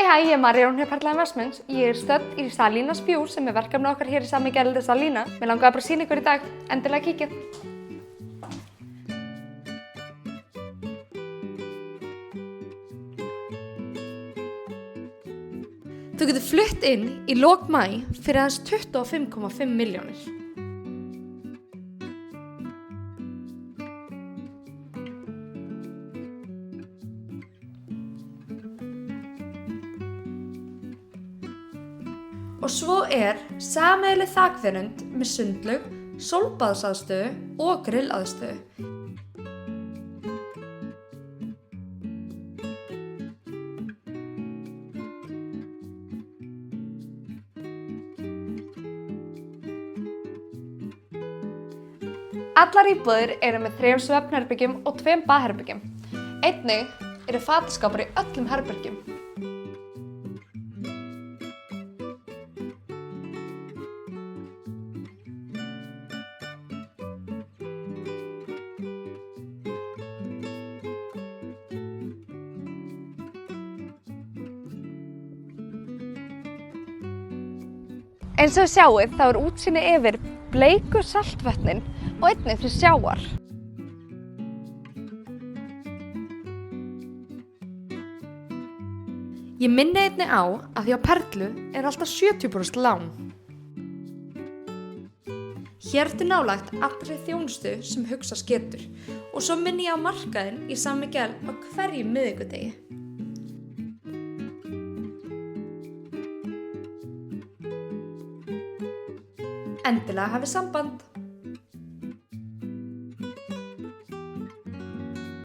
Hæ, ég Marjón Perla Investments. Ég stödd í Salinas View sem verkefni okkar hér í San Miguel de Salina. Mér langaði bara að sýna ykkur í dag. Endilega kíkið. Þú getur flutt inn í lok maí fyrir aðeins 25,5 milljónir. Og svo sameiginleg þakverund með sundlaug, sólbaðsaðstöðu og grillaðstöðu. Allar íbúðir með 3 svefnherbergjum og 2 baðherbergjum. Einnig fataskápar í öllum herbergjum. Eins og sjáið þá útsýni yfir bleiku saltvötnin og einnig til sjávar. Ég minni einnig á að því á Perlu alltaf 70% lán. Hér nálægt allri þjónustu sem hugsast getur og svo minni ég á markaðinn í San Miguel á hverjum miðvikudegi. Endilega hafið samband!